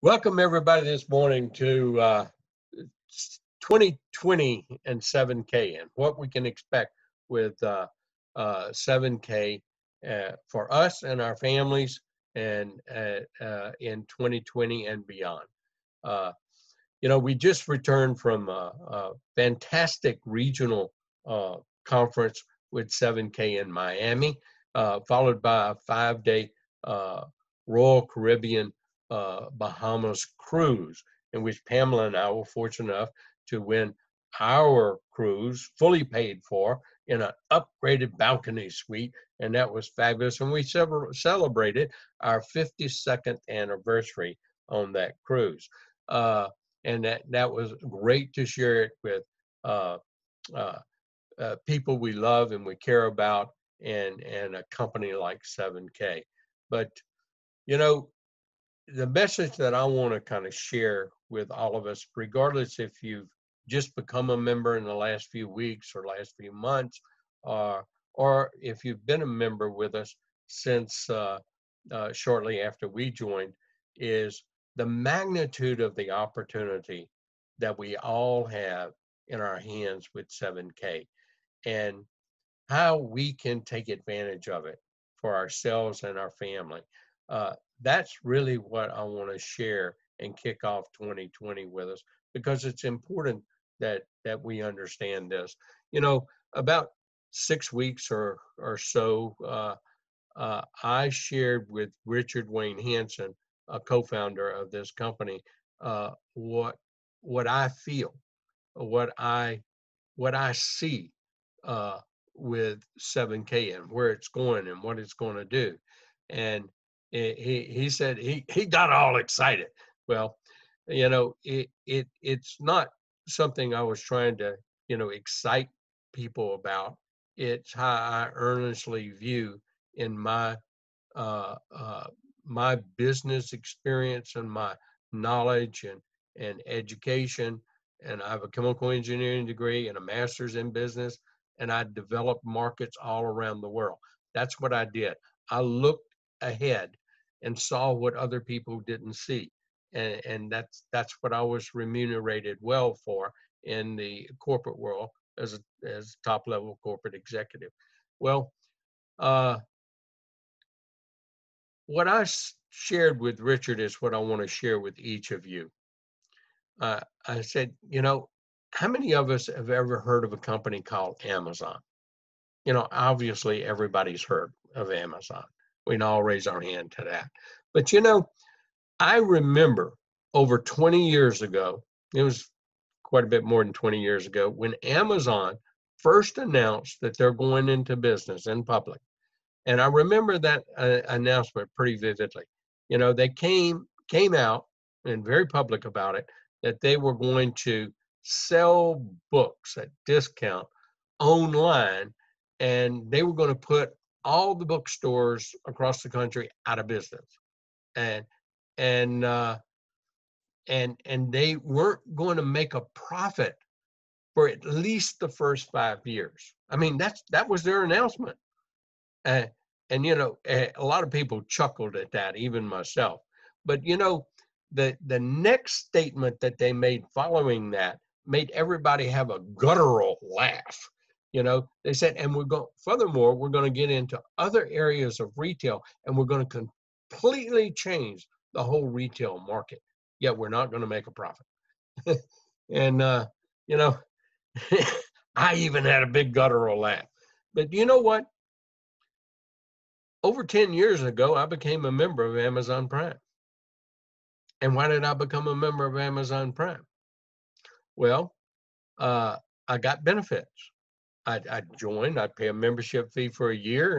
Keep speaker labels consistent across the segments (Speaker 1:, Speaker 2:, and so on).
Speaker 1: Welcome everybody this morning to 2020 and 7K and what we can expect with 7K for us and our families and in 2020 and beyond. We just returned from a fantastic regional conference with 7K in Miami, followed by a 5-day Royal Caribbean Bahamas cruise, in which Pamela and I were fortunate enough to win our cruise fully paid for in an upgraded balcony suite, and that was fabulous. And we celebrated our 52nd anniversary on that cruise, and that was great to share it with people we love and we care about, and a company like 7K. But the message that I want to kind of share with all of us, regardless if you've just become a member in the last few weeks or last few months, or if you've been a member with us since shortly after we joined, is the magnitude of the opportunity that we all have in our hands with 7K and how we can take advantage of it for ourselves and our family. That's really what I want to share and kick off 2020 with us, because it's important that we understand this. About 6 weeks or so, I shared with Richard Wayne Hanson, a co-founder of this company, what I feel, what I see with 7K and where it's going and what it's going to do. And he said he got all excited. Well, it's not something I was trying to excite people about. It's how I earnestly view in my my business experience and my knowledge and education. And I have a chemical engineering degree and a master's in business, and I developed markets all around the world. That's what I did. I looked ahead and saw what other people didn't see, and that's what I was remunerated well for in the corporate world as a top level corporate executive. Well, what I shared with Richard is what I want to share with each of you. I said, how many of us have ever heard of a company called Amazon? Obviously everybody's heard of Amazon. We can all raise our hand to that. But I remember over 20 years ago, it was quite a bit more than 20 years ago, when Amazon first announced that they're going into business in public. And I remember that announcement pretty vividly. They came out and very public about it, that they were going to sell books at discount online, and they were going to put all the bookstores across the country out of business, and they weren't going to make a profit for at least the first 5 years. I mean, that was their announcement, and a lot of people chuckled at that, even myself. But the next statement that they made following that made everybody have a guttural laugh. They said, and furthermore, we're going to get into other areas of retail, and we're going to completely change the whole retail market, yet we're not going to make a profit. And, I even had a big guttural laugh. But you know what? Over 10 years ago, I became a member of Amazon Prime. And why did I become a member of Amazon Prime? Well, I got benefits. I'd join, I'd pay a membership fee for a year,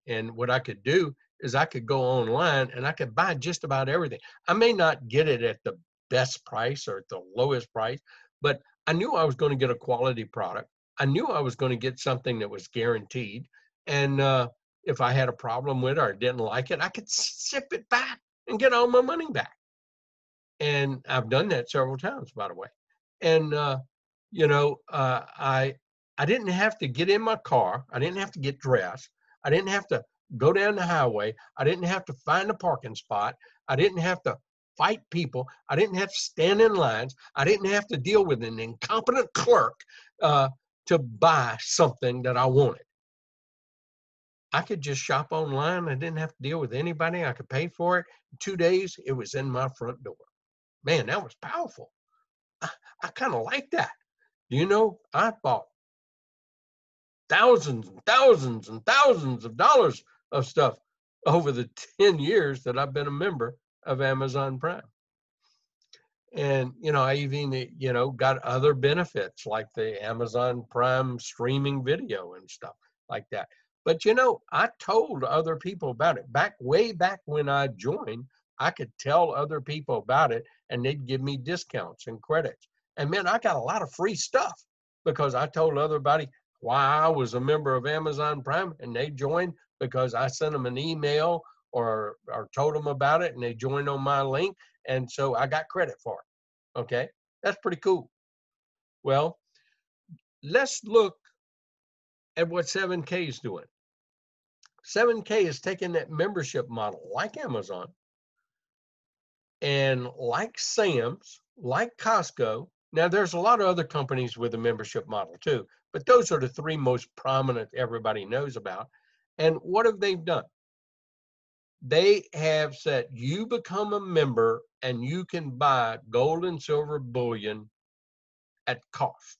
Speaker 1: and what I could do is I could go online and I could buy just about everything. I may not get it at the best price or at the lowest price, but I knew I was going to get a quality product. I knew I was going to get something that was guaranteed. And if I had a problem with it or didn't like it, I could ship it back and get all my money back. And I've done that several times, by the way. And, I didn't have to get in my car. I didn't have to get dressed. I didn't have to go down the highway. I didn't have to find a parking spot. I didn't have to fight people. I didn't have to stand in lines. I didn't have to deal with an incompetent clerk to buy something that I wanted. I could just shop online. I didn't have to deal with anybody. I could pay for it. In 2 days, it was in my front door. Man, that was powerful. I kind of like that. You know, I bought thousands and thousands and thousands of dollars of stuff over the 10 years that I've been a member of Amazon Prime. And, you know, I even, you know, got other benefits like the Amazon Prime streaming video and stuff like that. But, you know, I told other people about it. Way back when I joined, I could tell other people about it and they'd give me discounts and credits. And man, I got a lot of free stuff because I told everybody why I was a member of Amazon Prime, and they joined because I sent them an email or told them about it and they joined on my link. And so I got credit for it. Okay, that's pretty cool. Well, let's look at what 7K is doing. 7K is taking that membership model like Amazon and like Sam's, like Costco. Now, there's a lot of other companies with a membership model too, but those are the three most prominent everybody knows about. And what have they done? They have said you become a member and you can buy gold and silver bullion at cost,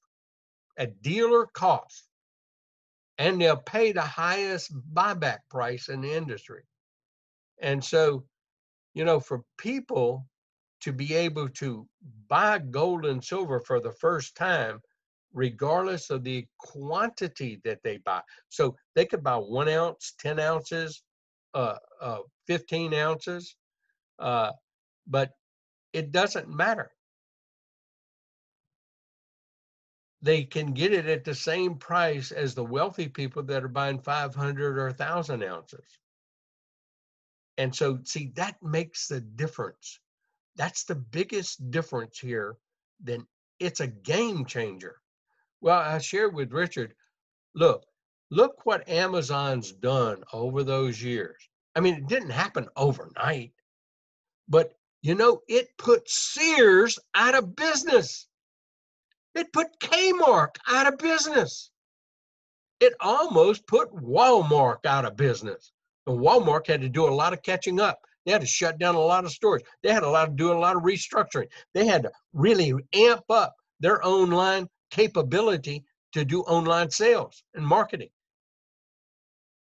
Speaker 1: at dealer cost, and they'll pay the highest buyback price in the industry. And so, you know, for people to be able to buy gold and silver for the first time, regardless of the quantity that they buy. So they could buy 1 ounce, 10 ounces, 15 ounces, but it doesn't matter. They can get it at the same price as the wealthy people that are buying 500 or 1,000 ounces. And so, see, that makes the difference. That's the biggest difference here. Then it's a game changer. Well, I shared with Richard, look what Amazon's done over those years. I mean, it didn't happen overnight, but you know, it put Sears out of business. It put Kmart out of business. It almost put Walmart out of business. And Walmart had to do a lot of catching up. They had to shut down a lot of stores. They had to do a lot of restructuring. They had to really amp up their online capability to do online sales and marketing.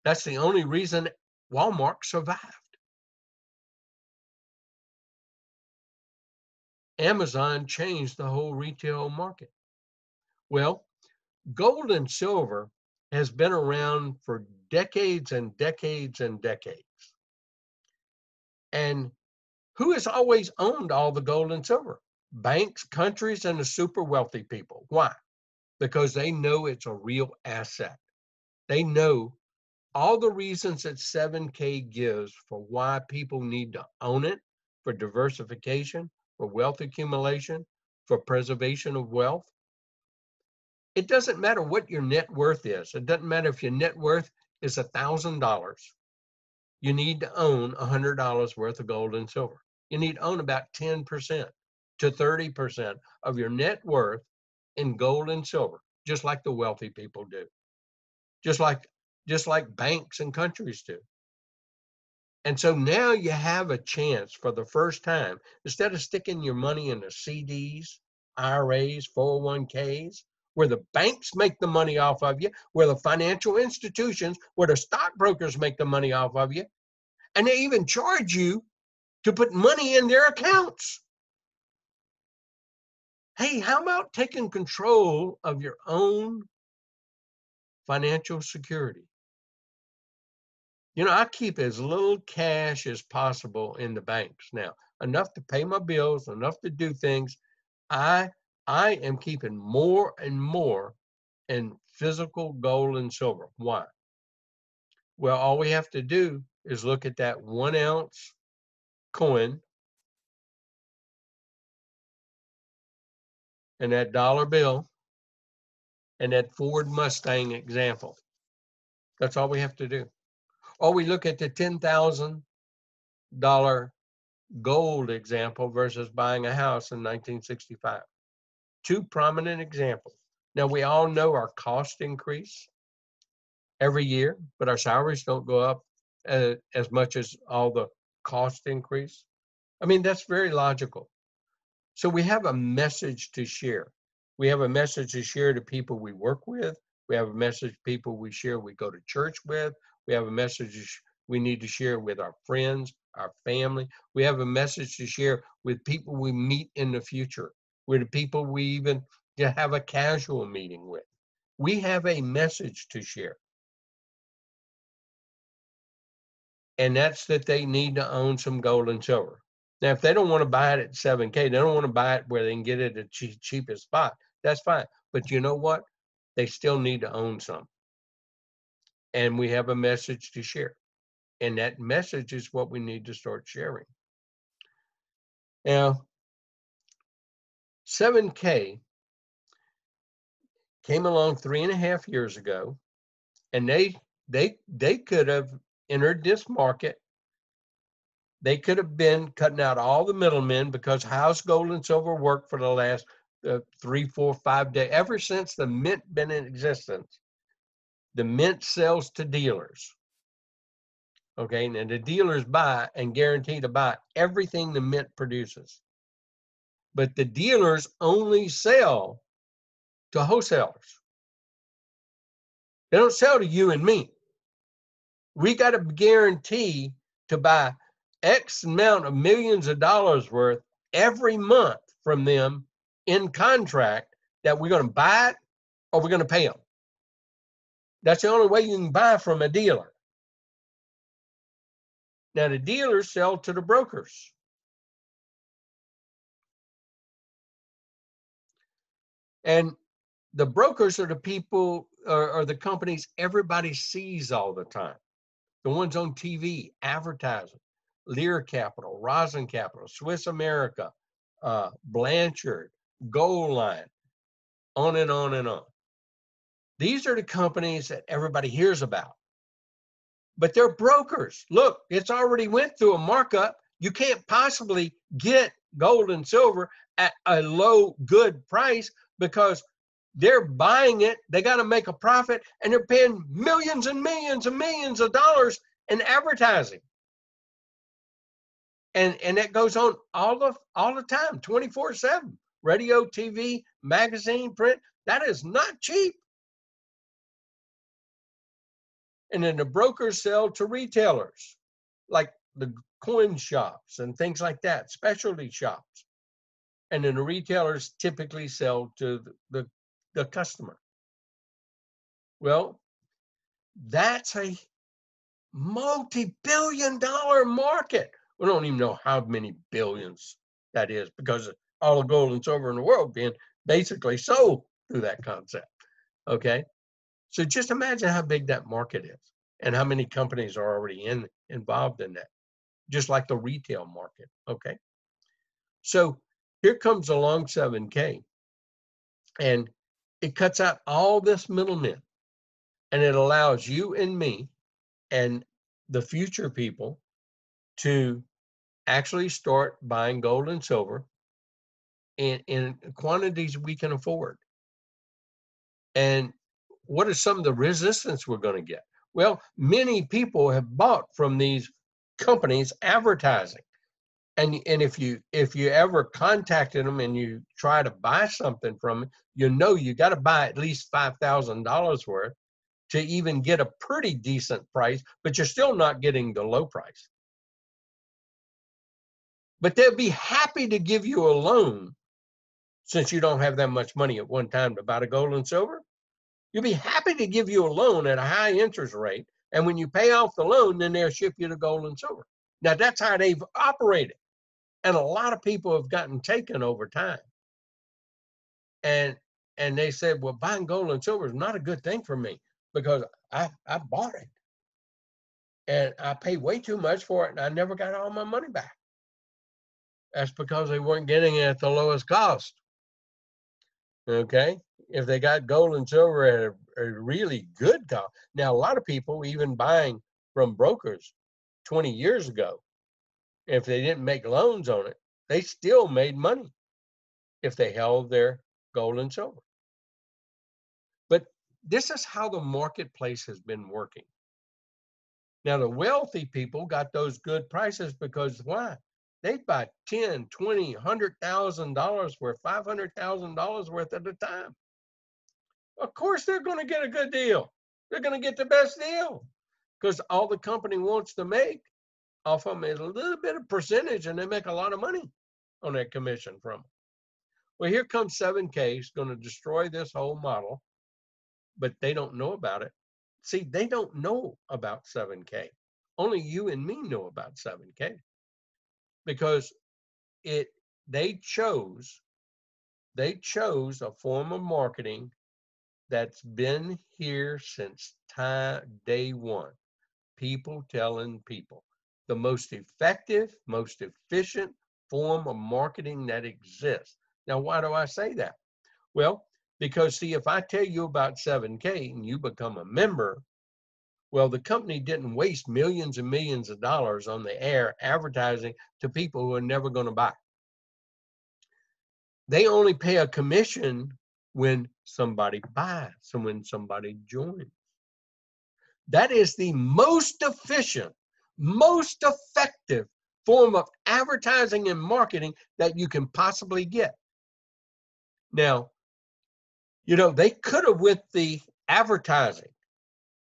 Speaker 1: That's the only reason Walmart survived. Amazon changed the whole retail market. Well, gold and silver has been around for decades and decades and decades. And who has always owned all the gold and silver? Banks, countries, and the super wealthy people. Why? Because they know it's a real asset. They know all the reasons that 7K gives for why people need to own it, for diversification, for wealth accumulation, for preservation of wealth. It doesn't matter what your net worth is. It doesn't matter if your net worth is $1,000. You need to own $100 worth of gold and silver. You need to own about 10% to 30% of your net worth in gold and silver, just like the wealthy people do, just like banks and countries do. And so now you have a chance for the first time, instead of sticking your money into CDs, IRAs, 401ks, where the banks make the money off of you, where the financial institutions, where the stockbrokers make the money off of you, and they even charge you to put money in their accounts. Hey, how about taking control of your own financial security? You know, I keep as little cash as possible in the banks now, enough to pay my bills, enough to do things. I am keeping more and more in physical gold and silver. Why? Well, all we have to do is look at that 1 ounce coin and that dollar bill and that Ford Mustang example. That's all we have to do. Or we look at the $10,000 gold example versus buying a house in 1965. Two prominent examples. Now, we all know our costs increase every year, but our salaries don't go up as much as all the cost increase. I mean, that's very logical. So we have a message to share. We have a message to share to people we work with. We have a message to people we go to church with. We have a message we need to share with our friends, our family. We have a message to share with people we meet in the future, with the people we even have a casual meeting with. We have a message to share. And that's that they need to own some gold and silver. Now, if they don't want to buy it at 7K, they don't want to buy it where they can get it at the cheapest spot, that's fine. But you know what? They still need to own some. And we have a message to share. And that message is what we need to start sharing. Now, 7K came along 3.5 years ago, and they could have entered this market. They could have been cutting out all the middlemen, because how's gold and silver worked for the last 3, 4, 5 days, ever since the mint been in existence. The mint sells to dealers. Okay, and the dealers buy and guarantee to buy everything the mint produces. But the dealers only sell to wholesalers. They don't sell to you and me. We got to guarantee to buy X amount of millions of dollars worth every month from them in contract, that we're going to buy it or we're going to pay them. That's the only way you can buy from a dealer. Now, the dealers sell to the brokers. And the brokers are the people, or the companies everybody sees all the time. The ones on TV, advertising, Lear Capital, Rosin Capital, Swiss America, Blanchard, Gold Line, on and on and on. These are the companies that everybody hears about. But they're brokers. Look, it's already went through a markup. You can't possibly get gold and silver at a low, good price, because they're buying it. They got to make a profit, and they're paying millions and millions and millions of dollars in advertising. And that goes on all the time, 24/7. Radio, TV, magazine, print. That is not cheap. And then the brokers sell to retailers, like the coin shops and things like that, specialty shops. And then the retailers typically sell to the customer. Well, that's a multi-billion-dollar market. We don't even know how many billions that is, because all the gold and silver in the world being basically sold through that concept. Okay, so just imagine how big that market is and how many companies are already involved in that, just like the retail market. Okay, so here comes along 7K, and it cuts out all this middlemen, and it allows you and me and the future people to actually start buying gold and silver in quantities we can afford. And what is some of the resistance we're going to get? Well, many people have bought from these companies advertising. And if you ever contacted them and you try to buy something from them, you got to buy at least $5,000 worth to even get a pretty decent price, but you're still not getting the low price. But they'll be happy to give you a loan, since you don't have that much money at one time to buy the gold and silver. You'll be happy to give you a loan at a high interest rate. And when you pay off the loan, then they'll ship you the gold and silver. Now, that's how they've operated. And a lot of people have gotten taken over time. And they said, well, buying gold and silver is not a good thing for me, because I bought it. And I paid way too much for it, and I never got all my money back. That's because they weren't getting it at the lowest cost. Okay, if they got gold and silver at a really good cost. Now, a lot of people, even buying from brokers 20 years ago, If they didn't make loans on it, they still made money if they held their gold and silver. But this is how the marketplace has been working. Now, the wealthy people got those good prices because why? They buy 10, 20, $100,000 worth, $500,000 worth at a time. Of course, they're going to get a good deal. They're going to get the best deal because all the company wants to make off of them is a little bit of percentage, and they make a lot of money on that commission from them. Well, here comes 7K. It's going to destroy this whole model, but they don't know about it. See, they don't know about 7K. Only you and me know about 7K because they chose a form of marketing that's been here since day one. People telling people. The most effective, most efficient form of marketing that exists. Now, why do I say that? Well, because see, if I tell you about 7K and you become a member, well, the company didn't waste millions and millions of dollars on the air advertising to people who are never going to buy. They only pay a commission when somebody buys and when somebody joins. That is the most efficient, most effective form of advertising and marketing that you can possibly get. Now, they could have with the advertising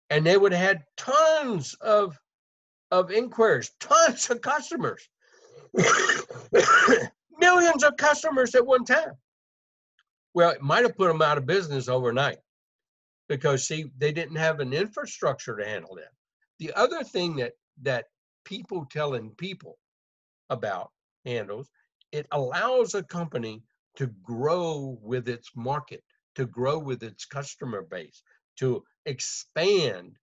Speaker 1: and they would have had tons of inquiries, tons of customers, millions of customers at one time. Well, it might have put them out of business overnight because, see, they didn't have an infrastructure to handle that. The other thing that people telling people about handles, it allows a company to grow with its market, to grow with its customer base, to expand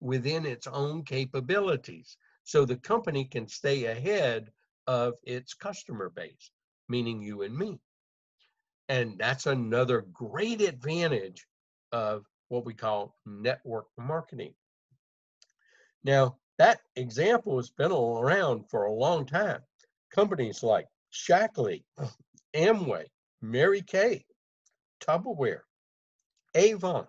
Speaker 1: within its own capabilities. So the company can stay ahead of its customer base, meaning you and me. And that's another great advantage of what we call network marketing. Now, that example has been around for a long time. Companies like Shackley, Amway, Mary Kay, Tupperware, Avon,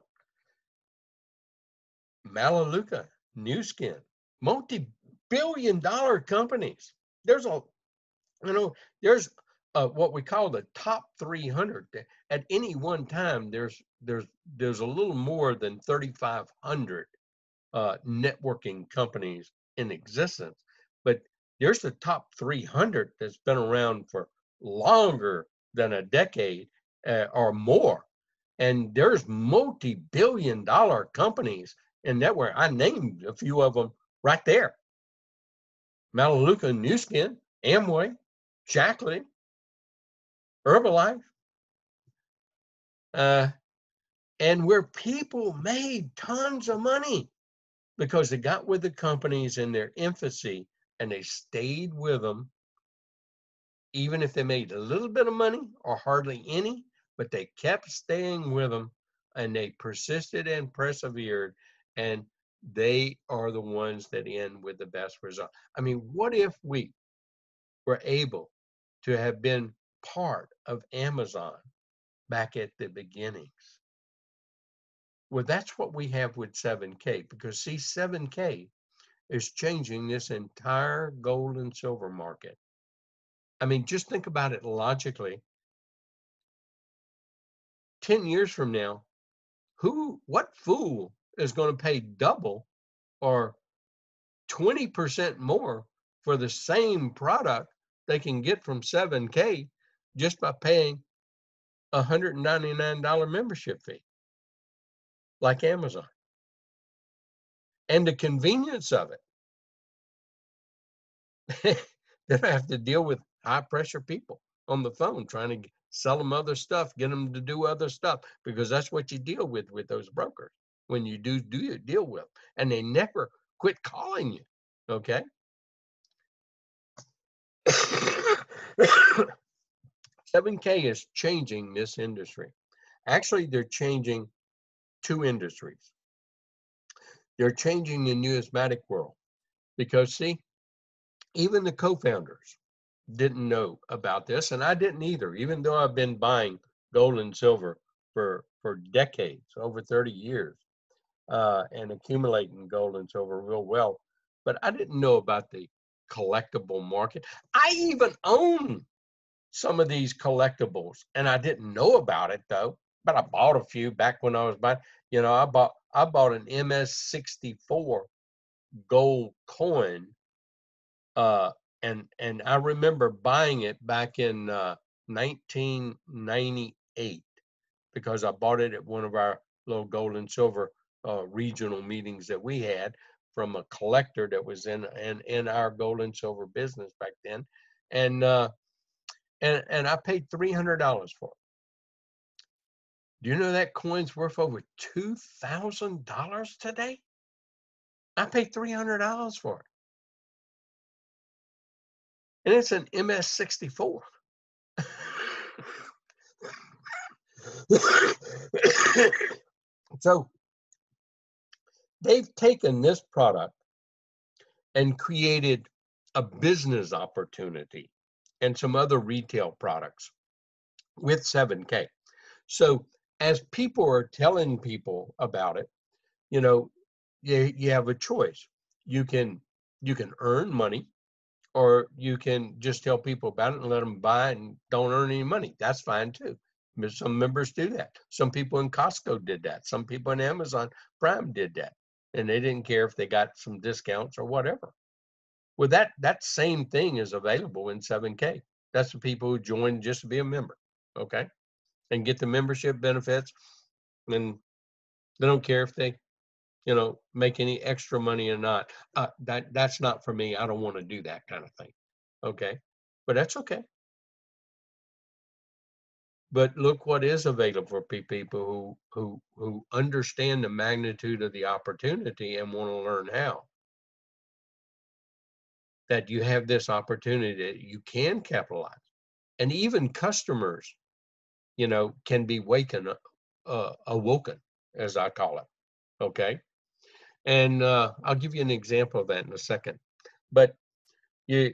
Speaker 1: Melaleuca, New Skin, multi-billion-dollar companies. There's what we call the top 300. At any one time, there's a little more than 3,500 networking companies in existence, but there's the top 300 that's been around for longer than a decade or more, and there's multi-billion-dollar companies in network. I named a few of them right there: Melaleuca, New Skin, Amway, Shackley, Herbalife, and where people made tons of money because they got with the companies in their infancy and they stayed with them, even if they made a little bit of money or hardly any, but they kept staying with them and they persisted and persevered, and they are the ones that end with the best result. I mean, what if we were able to have been part of Amazon back at the beginnings? Well, that's what we have with 7K, because see, 7K is changing this entire gold and silver market. I mean, just think about it logically. 10 years from now, what fool is going to pay double or 20% more for the same product they can get from 7K just by paying a $199 membership fee like Amazon? And the convenience of it. They don't have to deal with high pressure people on the phone trying to sell them other stuff, get them to do other stuff, because that's what you deal with those brokers when you do deal with them, and they never quit calling you. Okay. 7K is changing this industry. Actually, they're changing two industries. They're changing the numismatic world because, see, Even the co-founders didn't know about this, and I didn't either, even though I've been buying gold and silver for decades, over 30 years, and accumulating gold and silver real well. But I didn't know about the collectible market. I even own some of these collectibles, and I didn't know about it though. But I bought a few back when I was buying. I bought an MS-64 gold coin, uh, and I remember buying it back in 1998 because I bought it at one of our little gold and silver regional meetings that we had from a collector that was in our gold and silver business back then, and and I paid $300 for it. Do you know that coin's worth over $2,000 today? I paid $300 for it, and it's an MS-64. So they've taken this product and created a business opportunity and some other retail products with 7K. So as people are telling people about it, you know, you have a choice. You can earn money, or you can just tell people about it and let them buy it and don't earn any money. That's fine too. Some members do that. Some people in Costco did that. Some people in Amazon Prime did that, and they didn't care if they got some discounts or whatever. Well, that same thing is available in 7K. That's for people who join just to be a member, okay, and get the membership benefits. And they don't care if they, make any extra money or not. That's not for me. I don't want to do that kind of thing. Okay, but that's okay. But look what is available for people who understand the magnitude of the opportunity and want to learn how. That you have this opportunity that you can capitalize, and even customers, can be awoken, as I call it. Okay, and I'll give you an example of that in a second. But you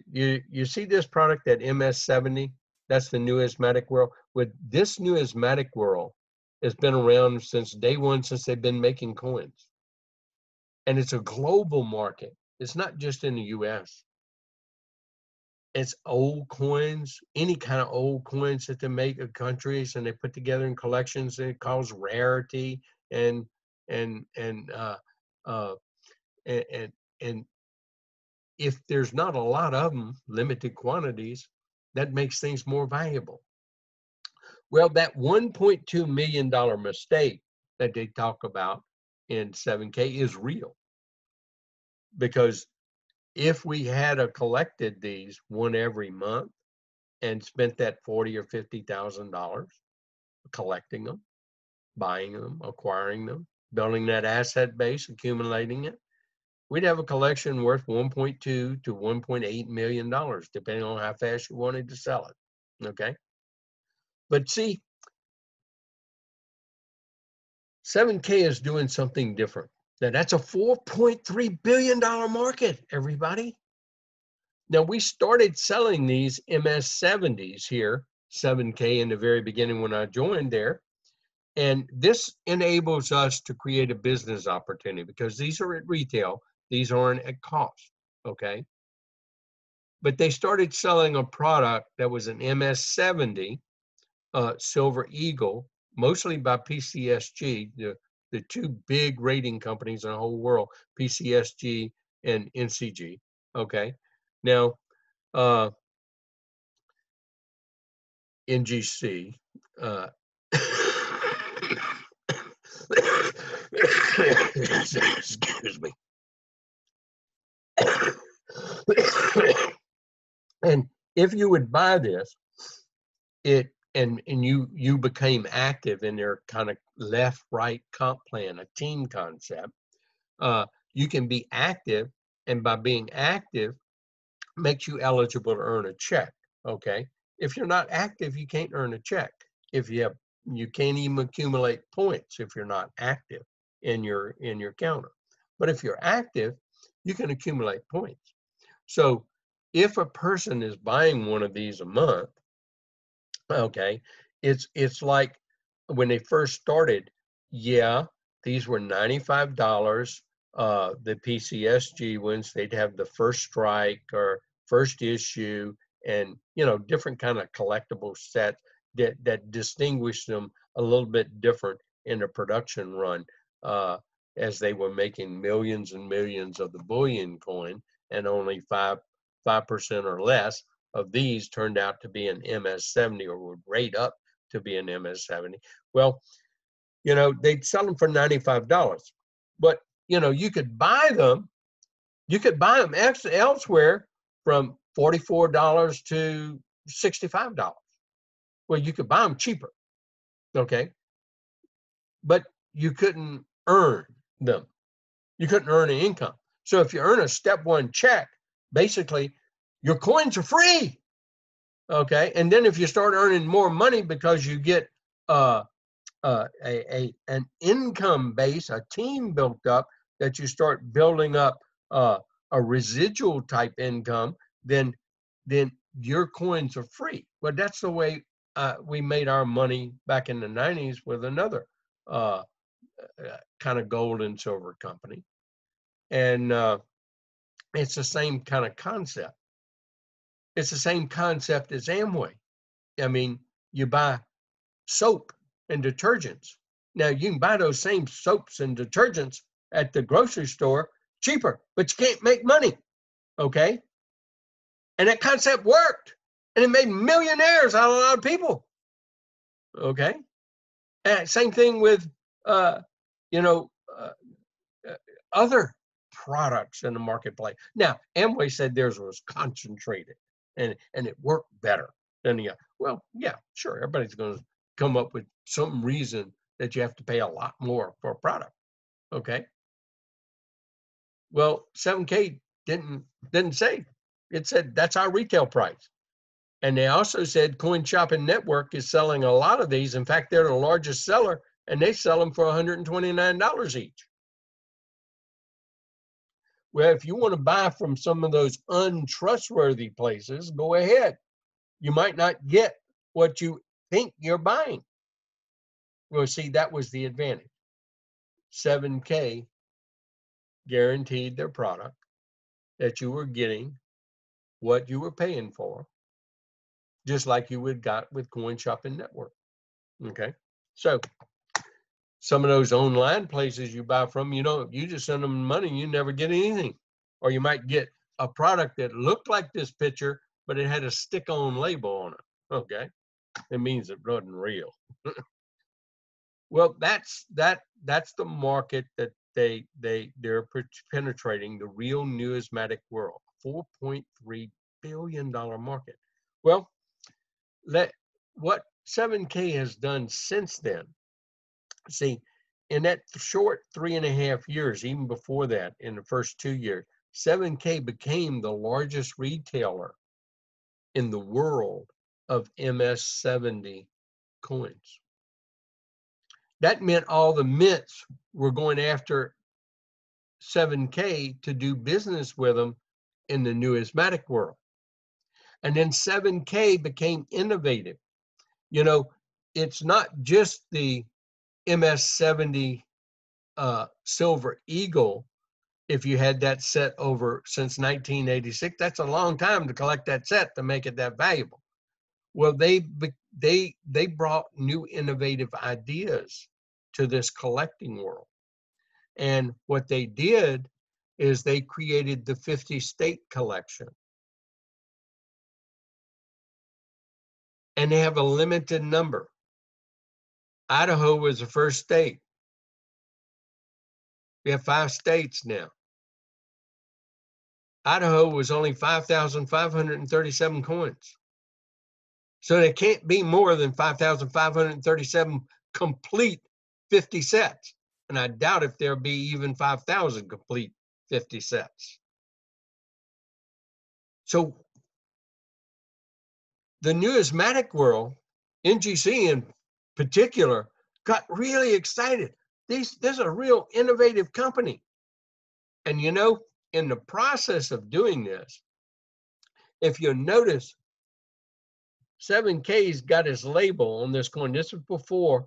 Speaker 1: see this product at MS-70. That's the numismatic world. With this numismatic world, it's been around since day one, since they've been making coins, and it's a global market. It's not just in the U.S. It's old coins, any kind of old coins that they make of countries, and they put together in collections. And it causes rarity, and and and uh, uh, and and if there's not a lot of them, limited quantities, that makes things more valuable. Well, that $1.2 million mistake that they talk about in 7K is real, because if we had collected these one every month and spent that $40,000 or $50,000 collecting them, buying them, acquiring them, building that asset base, accumulating it, we'd have a collection worth $1.2 to $1.8 million, depending on how fast you wanted to sell it. Okay. But see, 7K is doing something different. Now, that's a $4.3 billion market, everybody. Now, we started selling these MS-70s here, 7K, in the very beginning when I joined there. And this enables us to create a business opportunity, because these are at retail. These aren't at cost, okay? But they started selling a product that was an MS-70 Silver Eagle, mostly by PCSG, the two big rating companies in the whole world, PCSG and NCG. Okay, now NGC. Excuse me. And if you would buy this, and you became active in their kind of left-right comp plan, a team concept, you can be active, and by being active makes you eligible to earn a check. Okay, if you're not active, you can't earn a check. You can't even accumulate points if you're not active in your counter. But if you're active, you can accumulate points. So if a person is buying one of these a month, okay, it's like when they first started, yeah, these were $95. The PCSG ones, they'd have the first strike or first issue, and different kind of collectible set that distinguished them a little bit different in the production run, as they were making millions and millions of the bullion coin, and only 5% or less of these turned out to be an MS-70 or would rate up to be an MS-70. Well, they'd sell them for $95, but you could buy them elsewhere from $44 to $65. Well, you could buy them cheaper, okay, but you couldn't earn them. You couldn't earn an income. So if you earn a step one check, basically your coins are free. Okay, and then if you start earning more money because you get an income base, a team built up, that you start building up a residual type income, then your coins are free. Well, that's the way we made our money back in the 90s with another kind of gold and silver company, and it's the same kind of concept. It's the same concept as Amway. I mean, you buy soap and detergents. Now, you can buy those same soaps and detergents at the grocery store cheaper, but you can't make money, okay? And that concept worked, and it made millionaires out of a lot of people, okay? And same thing with, other products in the marketplace. Now, Amway said theirs was concentrated, and it worked better than the other. Well, yeah, sure, everybody's going to come up with some reason that you have to pay a lot more for a product, okay? Well, 7K didn't say. It said that's our retail price. And they also said Coin Shopping Network is selling a lot of these. In fact, they're the largest seller, and they sell them for $129 each. Well, if you want to buy from some of those untrustworthy places, go ahead. You might not get what you think you're buying. Well, see, that was the advantage. 7K guaranteed their product, that you were getting what you were paying for, just like you would got with Coin Shopping Network. Okay, so some of those online places you buy from, you just send them money and you never get anything. Or you might get a product that looked like this picture, but it had a stick-on label on it. Okay, it means it wasn't real. Well, that's the market that they're penetrating, the real numismatic world, $4.3 billion market. Well, what 7K has done since then, see, in that short 3.5 years, even before that, in the first 2 years, 7K became the largest retailer in the world of MS-70 coins. That meant all the mints were going after 7K to do business with them in the numismatic world. And then 7K became innovative. It's not just the MS-70 Silver Eagle. If you had that set over since 1986, that's a long time to collect that set to make it that valuable. Well, they brought new innovative ideas to this collecting world. And what they did is they created the 50 state collection. And they have a limited number. Idaho was the first state. We have 5 states now. Idaho was only 5,537 coins. So there can't be more than 5,537 complete 50 sets. And I doubt if there'll be even 5,000 complete 50 sets. So the numismatic world, NGC in particular, got really excited. This is a real innovative company. And in the process of doing this, if you notice, 7K's got its label on this coin. This is before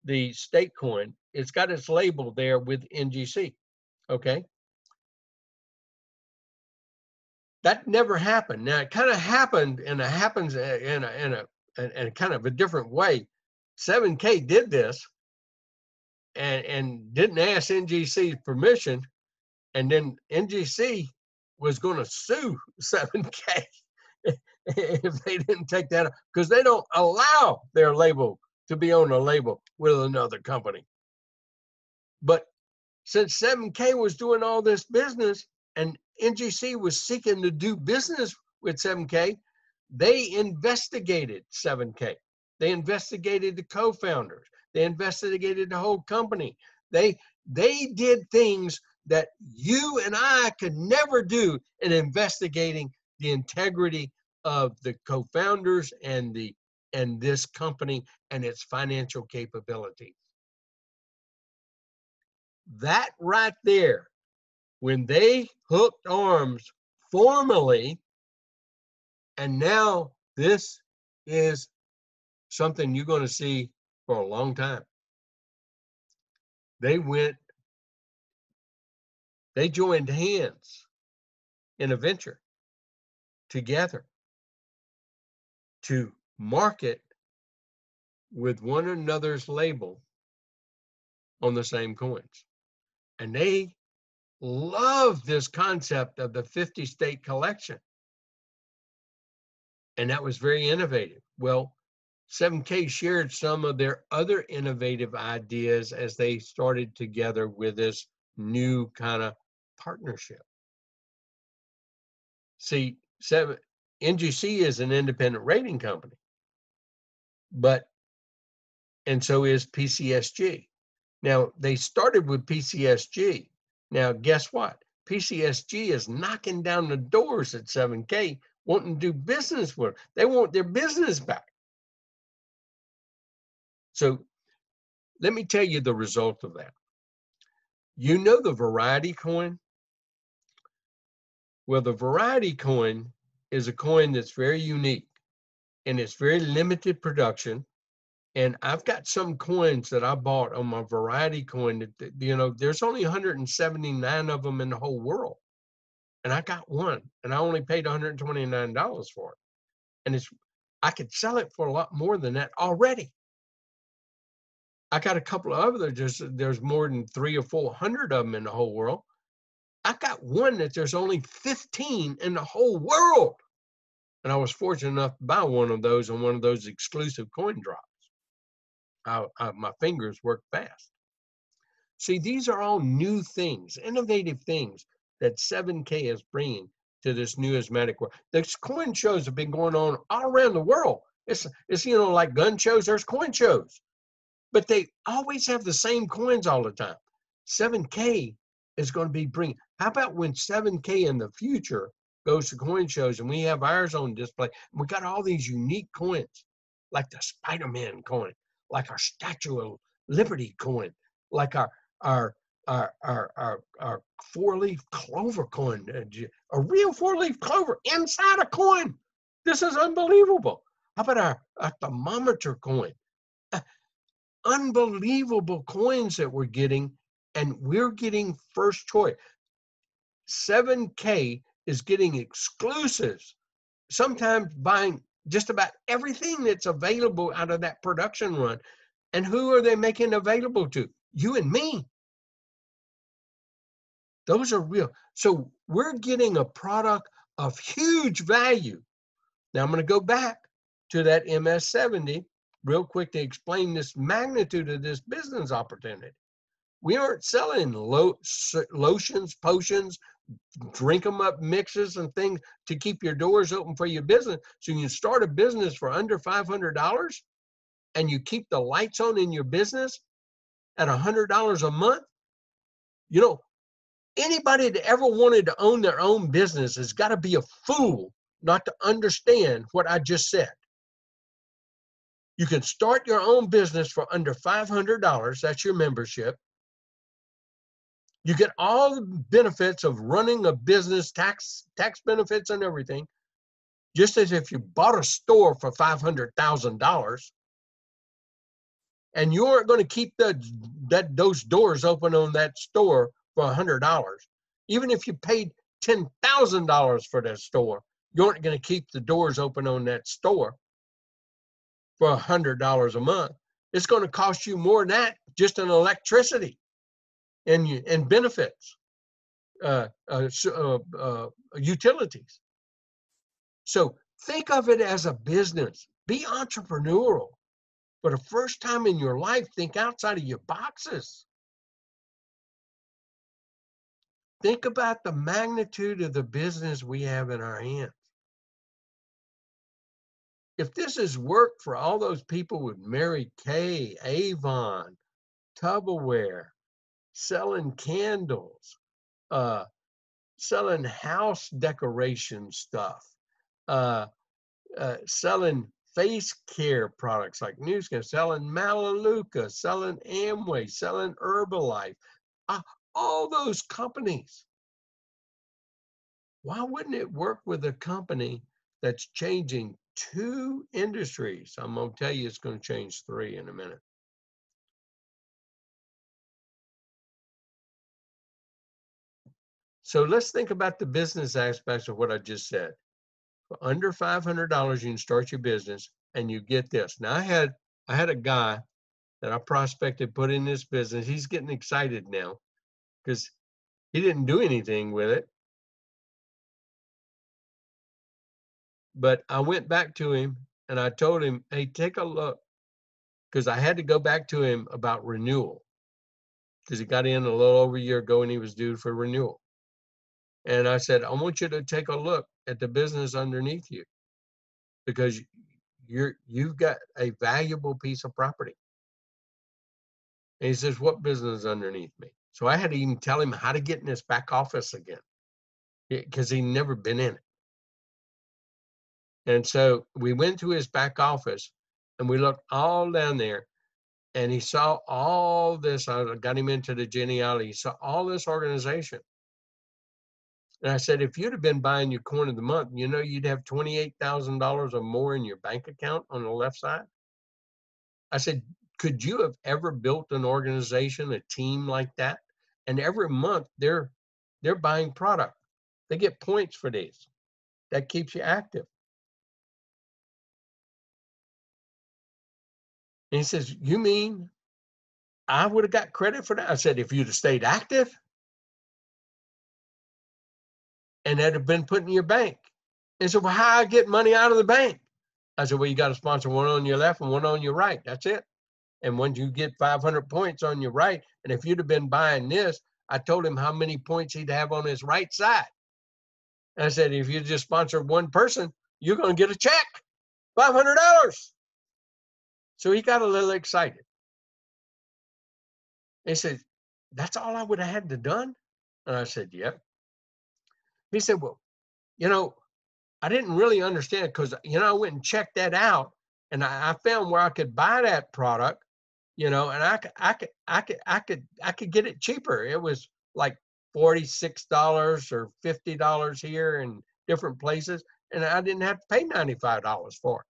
Speaker 1: the state coin. It's got its label there with NGC. Okay. That never happened. Now it kind of happened, and it happens in a kind of a different way. 7K did this and didn't ask NGC's permission, and then NGC was going to sue 7K if they didn't take that, because they don't allow their label to be on a label with another company. But since 7K was doing all this business and NGC was seeking to do business with 7K, they investigated 7K. They investigated the co-founders. They investigated the whole company. They did things that you and I could never do in investigating the integrity of the co-founders and this company and its financial capabilities. That right there, when they hooked arms formally, and now this is something you're going to see for a long time. They joined hands in a venture together to market with one another's label on the same coins. And they love this concept of the 50-state collection. And that was very innovative. Well, 7K shared some of their other innovative ideas as they started together with this new kind of partnership. See, NGC is an independent rating company, and so is PCSG. Now, they started with PCSG. Now, guess what? PCSG is knocking down the doors at 7K, wanting to do business with them. They want their business back. So let me tell you the result of that. You know the variety coin? Well, the variety coin is a coin that's very unique, and it's very limited production. And I've got some coins that I bought on my variety coin that, you know, there's only 179 of them in the whole world. And I got one, and I only paid $129 for it. And I could sell it for a lot more than that already. I got a couple of others, there's more than 300 or 400 of them in the whole world. I got one that there's only 15 in the whole world. And I was fortunate enough to buy one of those on one of those exclusive coin drops. My fingers work fast. See, these are all new things, innovative things that 7K is bringing to this numismatic world. These coin shows have been going on all around the world. It's you know, like gun shows, there's coin shows. But they always have the same coins all the time. 7K is going to be bringing. How about when 7K in the future goes to coin shows and we have ours on display? And we got all these unique coins, like the Spider-Man coin, like our Statue of Liberty coin, like our four-leaf clover coin, a real four-leaf clover inside a coin. This is unbelievable. How about our thermometer coin? Unbelievable coins that we're getting, and we're getting first choice. 7K is getting exclusives, sometimes buying just about everything that's available out of that production run. And who are they making available to? You and me. Those are real. So we're getting a product of huge value. Now I'm going to go back to that MS-70 real quick to explain this magnitude of this business opportunity. We aren't selling lotions, potions, drink them up mixes and things to keep your doors open for your business. So you can start a business for under $500 and you keep the lights on in your business at $100 a month. You know, anybody that ever wanted to own their own business has got to be a fool not to understand what I just said. You can start your own business for under $500. That's your membership. You get all the benefits of running a business, tax benefits and everything. Just as if you bought a store for $500,000 and you aren't going to keep those doors open on that store for $100, even if you paid $10,000 for that store, you aren't going to keep the doors open on that store for $100 a month. It's going to cost you more than that just in electricity and benefits, utilities. So think of it as a business. Be entrepreneurial. For the first time in your life, think outside of your boxes. Think about the magnitude of the business we have in our hands. If this has worked for all those people with Mary Kay, Avon, Tupperware, selling candles, selling house decoration stuff, selling face care products like Nu Skin, selling Melaleuca, selling Amway, selling Herbalife, all those companies. Why wouldn't it work with a company that's changing 2 industries? I'm going to tell you it's going to change 3 in a minute. So let's think about the business aspects of what I just said. For under $500, you can start your business, and you get this. Now, I had a guy that I prospected, put in this business. He's getting excited now because he didn't do anything with it. But I went back to him and I told him, hey, take a look, because I had to go back to him about renewal because he got in a little over a year ago and he was due for renewal. And I said, I want you to take a look at the business underneath you because you've got a valuable piece of property. And he says, what business is underneath me? So I had to even tell him how to get in this back office again because he'd never been in it. And so we went to his back office and we looked all down there, and he saw all this. I got him into the genealogy. He saw all this organization. And I said, if you'd have been buying your coin of the month, you'd have $28,000 or more in your bank account on the left side. I said, could you have ever built an organization, a team like that? And every month they're buying product. They get points for these. That keeps you active. And he says, you mean I would have got credit for that? I said, if you'd have stayed active and that had been put in your bank. And so, well, how I get money out of the bank? I said, well, you got to sponsor one on your left and one on your right. That's it. And once you get 500 points on your right, and if you'd have been buying this, I told him how many points he'd have on his right side. And I said, if you just sponsor one person, you're going to get a check, $500. So he got a little excited. He said, that's all I would have had to done? And I said, yep. He said, well, I didn't really understand because, I went and checked that out and I found where I could buy that product, and I could get it cheaper. It was like $46 or $50 here in different places. And I didn't have to pay $95 for it.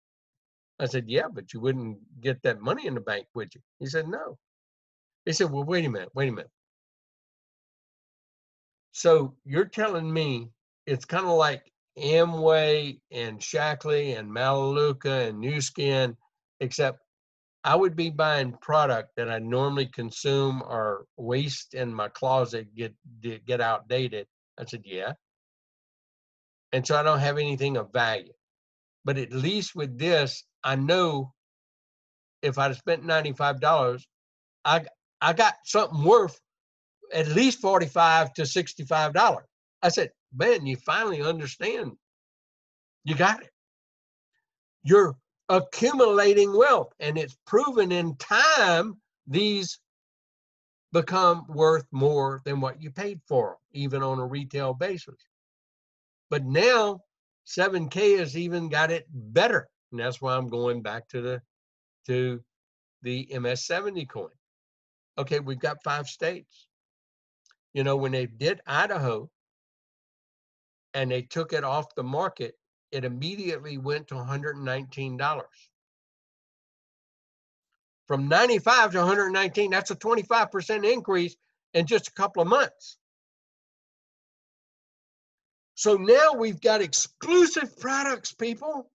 Speaker 1: I said, yeah, but you wouldn't get that money in the bank, would you? He said, no. He said, well, wait a minute. So you're telling me it's kind of like Amway and Shackley and Melaleuca and Nu Skin, except I would be buying product that I normally consume or waste in my closet, get outdated. I said, yeah. And so I don't have anything of value. But at least with this, I know if I'd spent $95, I got something worth at least $45 to $65. I said, man, you finally understand. You got it. You're accumulating wealth, and it's proven in time these become worth more than what you paid for them, even on a retail basis. But now 7K has even got it better. And that's why I'm going back to the MS-70 coin. Okay, we've got 5 states. When they did Idaho and they took it off the market, it immediately went to $119. From 95 to 119, that's a 25% increase in just a couple of months. So now we've got exclusive products, people.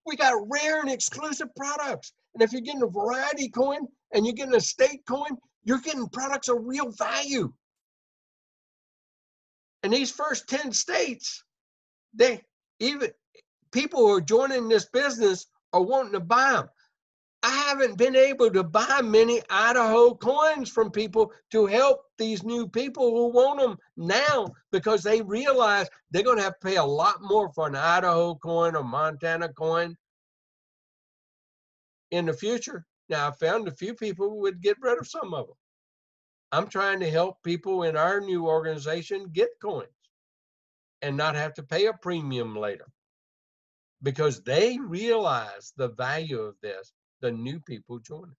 Speaker 1: We got rare and exclusive products. And if you're getting a variety coin and you're getting a state coin, you're getting products of real value. And these first 10 states, even people who are joining this business are wanting to buy them. I haven't been able to buy many Idaho coins from people to help these new people who want them now, because they realize they're going to have to pay a lot more for an Idaho coin or Montana coin in the future. Now, I found a few people who would get rid of some of them. I'm trying to help people in our new organization get coins and not have to pay a premium later, because they realize the value of this, the new people joining.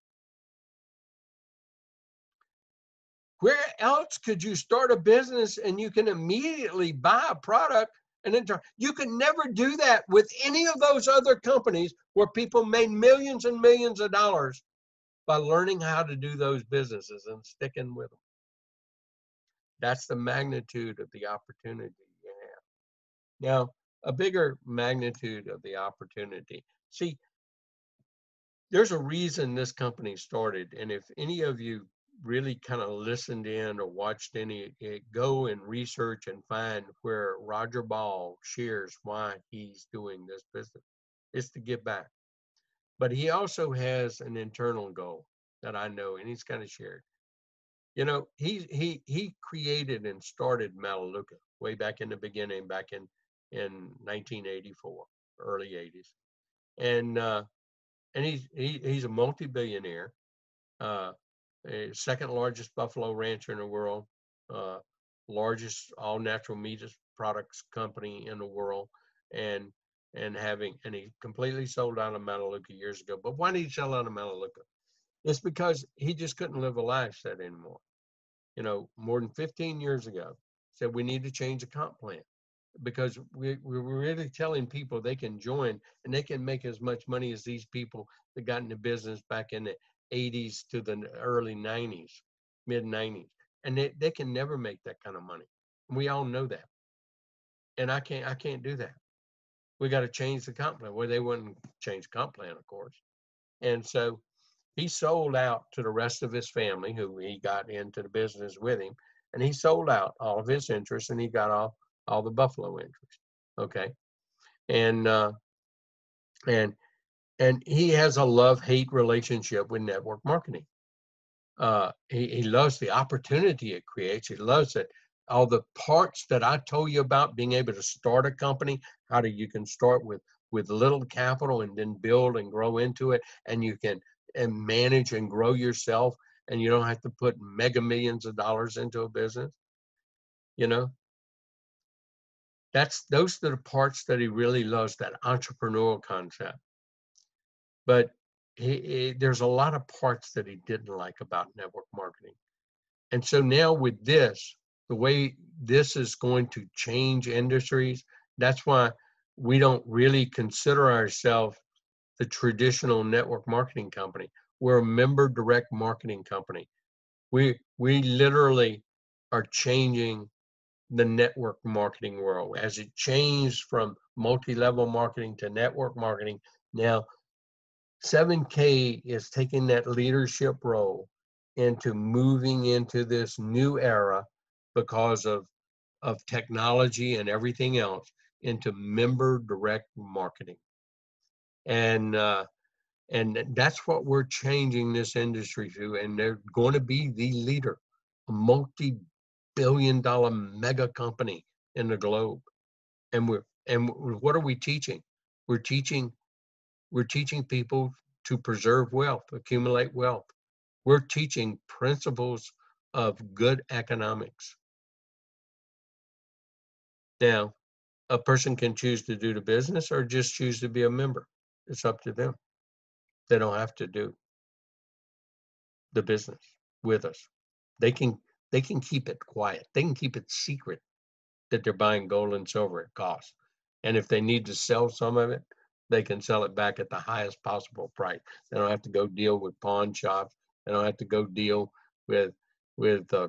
Speaker 1: Where else could you start a business and you can immediately buy a product and then you can never do that with any of those other companies where people made millions and millions of dollars by learning how to do those businesses and sticking with them. That's the magnitude of the opportunity you have. Now, a bigger magnitude of the opportunity. See, there's a reason this company started, and if any of you really kind of listened in or watched any, go and research and find where Roger Ball shares why he's doing this business. It's to give back. But he also has an internal goal that I know, and he's kind of shared. You know, he created and started Melaleuca way back in the beginning, back in 1984, early 80s, and he's a multi-billionaire, second largest buffalo rancher in the world, uh, largest all natural meat products company in the world, and he completely sold out of Melaleuca years ago. But why did he sell out of Melaleuca? It's because he just couldn't live a lifestyle anymore. You know, more than 15 years ago, said we need to change the comp plan, because we're really telling people they can join and they can make as much money as these people that got into business back in the 80s to the early 90s, mid 90s. And they can never make that kind of money. We all know that. And I can't do that. We got to change the comp plan. Well, they wouldn't change the comp plan, of course. And so he sold out to the rest of his family, who he got into the business with him, and he sold out all of his interests, and he got all the buffalo interests. Okay, and and he has a love-hate relationship with network marketing. He loves the opportunity it creates. He loves it. All the parts that I told you about, being able to start a company, how you can start with little capital and then build and grow into it, and you can and manage and grow yourself, and you don't have to put mega millions of dollars into a business. You know, those are the parts that he really loves, that entrepreneurial concept. But there's a lot of parts that he didn't like about network marketing. And so now with this, the way this is going to change industries, that's why we don't really consider ourselves the traditional network marketing company. We're a member direct marketing company. We literally are changing the network marketing world. As it changed from multi-level marketing to network marketing, now 7K is taking that leadership role into moving into this new era because of technology and everything else, into member direct marketing. And that's what we're changing this industry to, and they're going to be the leader, a multi-billion-dollar mega company in the globe. And what are we teaching? We're teaching people to preserve wealth, accumulate wealth. We're teaching principles of good economics. Now, a person can choose to do the business or just choose to be a member. It's up to them. They don't have to do the business with us. They can keep it quiet. They can keep it secret that they're buying gold and silver at cost. And if they need to sell some of it, they can sell it back at the highest possible price. They don't have to go deal with pawn shops. They don't have to go deal with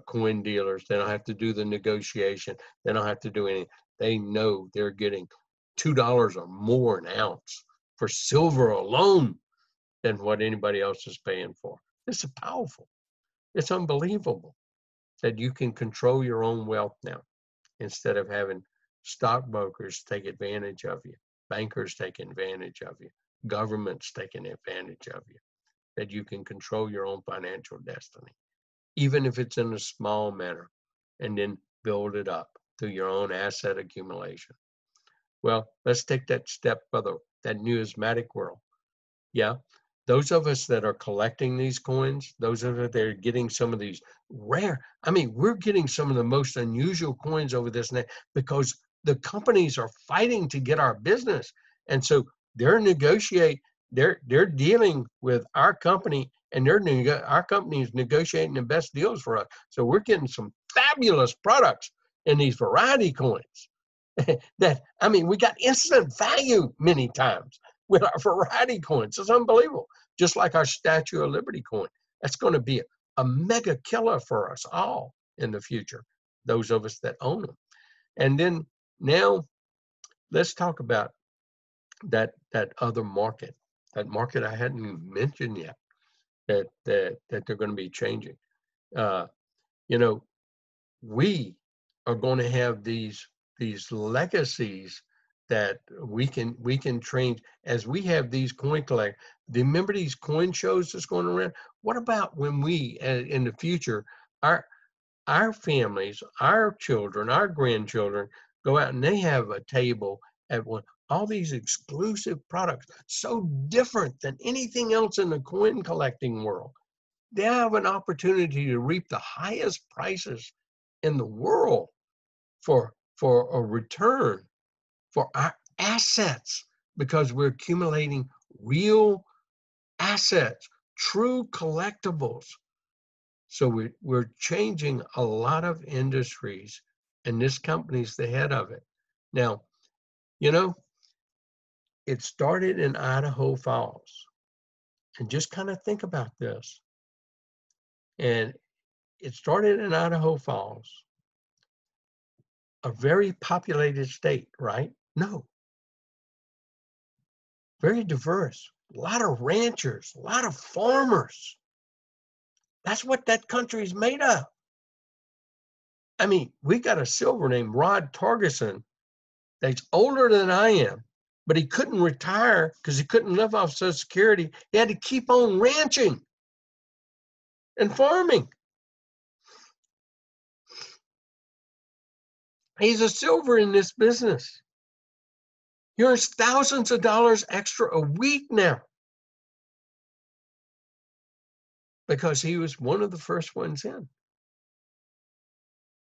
Speaker 1: coin dealers. They don't have to do the negotiation. They don't have to do anything. They know they're getting $2 or more an ounce for silver alone than what anybody else is paying for. This is powerful. It's unbelievable that you can control your own wealth now instead of having stockbrokers take advantage of you, bankers taking advantage of you, governments taking advantage of you, that you can control your own financial destiny, even if it's in a small manner, and then build it up through your own asset accumulation. Well, let's take that step further, that numismatic world. Yeah, those of us that are collecting these coins, those of us that are getting some of these rare, I mean, we're getting some of the most unusual coins over this net because the companies are fighting to get our business. And so they're dealing with our company, and our company is negotiating the best deals for us. So we're getting some fabulous products in these variety coins. That, I mean, we got instant value many times with our variety coins. It's unbelievable. Just like our Statue of Liberty coin. That's going to be a mega killer for us all in the future, those of us that own them. And then now let's talk about that other market, that market I hadn't mentioned yet, that they're going to be changing. You know, we are going to have these legacies that we can train as we have these coin collect. Remember these coin shows that's going around? What about when we in the future, our families, our children, our grandchildren go out and they have a table at one, all these exclusive products, so different than anything else in the coin collecting world. They have an opportunity to reap the highest prices in the world for a return for our assets, because we're accumulating real assets, true collectibles. So we're changing a lot of industries, and this company's the head of it. Now, you know, it started in Idaho Falls. And just kind of think about this. And it started in Idaho Falls, a very populated state, right? No. Very diverse. A lot of ranchers, a lot of farmers. That's what that country is made of. I mean, we got a silver named Rod Torgerson that's older than I am, but he couldn't retire because he couldn't live off Social Security. He had to keep on ranching and farming. He's a silver in this business. He earns thousands of dollars extra a week now because he was one of the first ones in.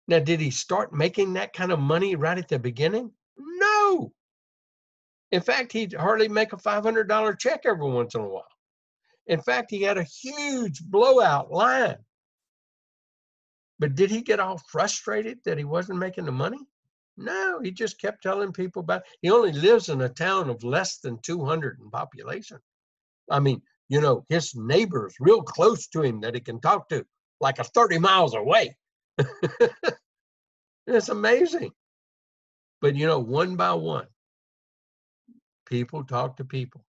Speaker 1: Now, did he start making that kind of money right at the beginning? No. In fact, he'd hardly make a $500 check every once in a while. In fact, he had a huge blowout line. But did he get all frustrated that he wasn't making the money? No, he just kept telling people about it. He only lives in a town of less than 200 in population. I mean, you know, his neighbor's real close to him that he can talk to, like 30 miles away. It's amazing. But, you know, one by one, people talk to people.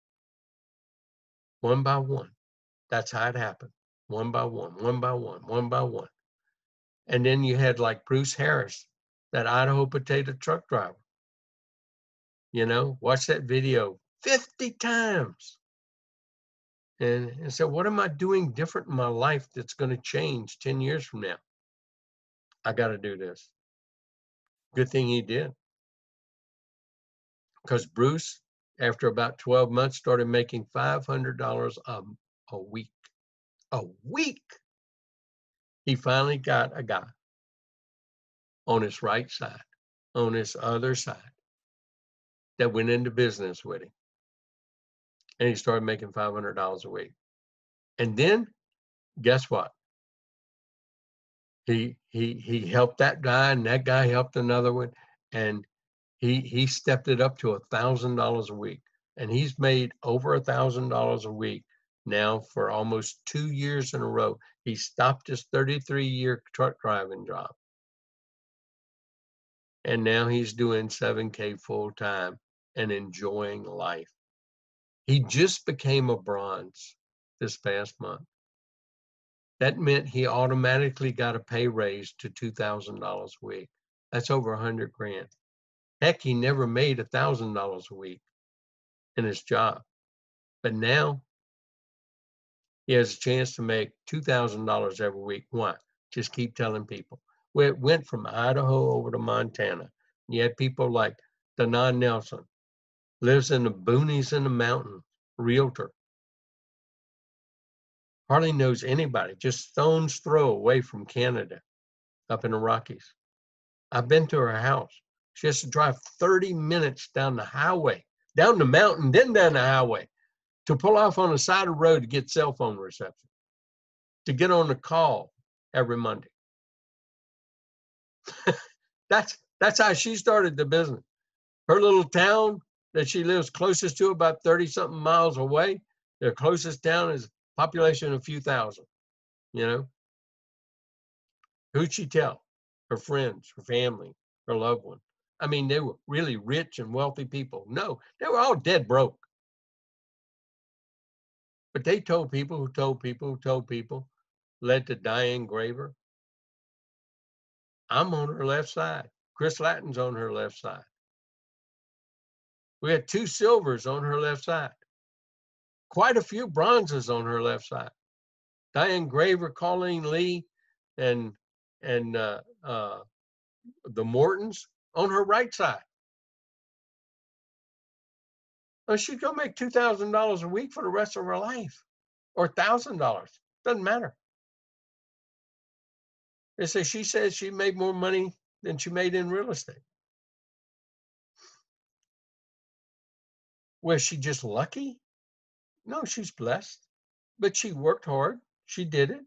Speaker 1: One by one. That's how it happened. One by one, one by one, one by one. And then you had like Bruce Harris, that Idaho potato truck driver. You know, watch that video 50 times. And so what am I doing different in my life that's going to change 10 years from now? I got to do this. Good thing he did. Because Bruce, after about 12 months, started making $500 a week. A week! He finally got a guy on his right side, on his other side, that went into business with him. And he started making $500 a week. And then, guess what? He helped that guy, and that guy helped another one. And He stepped it up to $1,000 a week, and he's made over $1,000 a week now for almost 2 years in a row. He stopped his 33-year truck driving job, and now he's doing 7K full time and enjoying life. He just became a bronze this past month. That meant he automatically got a pay raise to $2,000 a week. That's over 100 grand. Heck, he never made $1,000 a week in his job, but now he has a chance to make $2,000 every week. Why? Just keep telling people. Well, it went from Idaho over to Montana. You had people like Danon Nelson, lives in the boonies in the mountains, realtor. Hardly knows anybody, just stone's throw away from Canada, up in the Rockies. I've been to her house. She has to drive 30 minutes down the highway, down the mountain, then down the highway, to pull off on the side of the road to get cell phone reception, to get on the call every Monday. That's how she started the business. Her little town that she lives closest to, about 30-something miles away, their closest town is population of a few thousand, you know. Who'd she tell? Her friends, her family, her loved one. I mean, they were really rich and wealthy people. No, they were all dead broke. But they told people who told people who told people, led to Diane Graver. I'm on her left side. Chris Lattin's on her left side. We had 2 silvers on her left side. Quite a few bronzes on her left side. Diane Graver, Colleen Lee, and the Mortons on her right side. Well, she's gonna make $2,000 a week for the rest of her life, or $1,000. Doesn't matter. They say she says she made more money than she made in real estate. Was she just lucky? No, she's blessed. But she worked hard. She did it.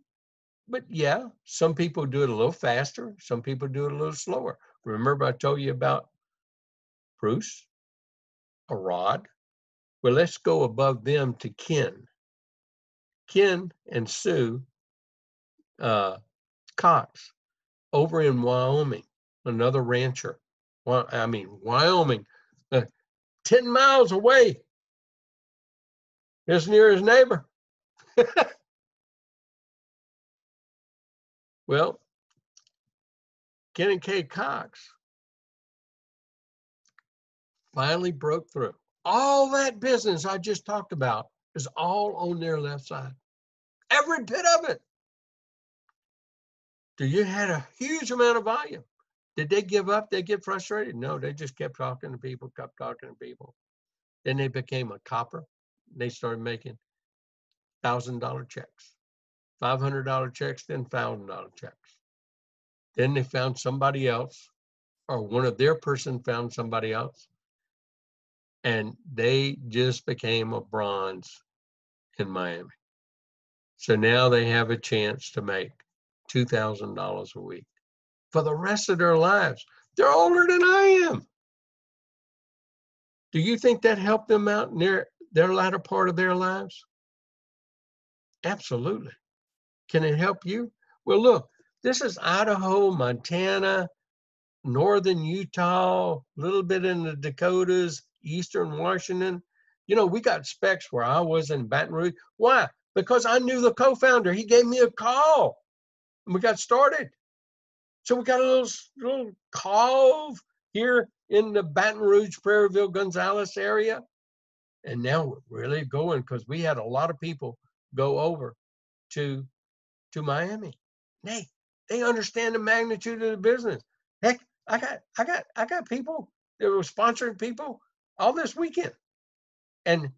Speaker 1: But yeah, some people do it a little faster. Some people do it a little slower. Remember I told you about Bruce, Rod? Well, let's go above them to Ken. Ken and Sue Cox over in Wyoming, another rancher. Well, I mean, Wyoming, 10 miles away, his nearest neighbor. Well, Ken and Kay Cox finally broke through. All that business I just talked about is all on their left side. Every bit of it. You had a huge amount of volume. Did they give up? They get frustrated? No, they just kept talking to people, kept talking to people. Then they became a copper. They started making $1,000 checks, $500 checks, then $1,000 checks. Then they found somebody else, or one of their person found somebody else, and they just became a bronze in Miami. So now they have a chance to make $2,000 a week for the rest of their lives. They're older than I am. Do you think that helped them out in their latter part of their lives? Absolutely. Can it help you? Well, look, this is Idaho, Montana, northern Utah, a little bit in the Dakotas, eastern Washington. You know, we got specs where I was in Baton Rouge. Why? Because I knew the co-founder. He gave me a call, and we got started. So we got a little cove here in the Baton Rouge, Prairieville, Gonzales area. And now we're really going, because we had a lot of people go over to Miami. They understand the magnitude of the business. Heck, I got people that were sponsoring people all this weekend. And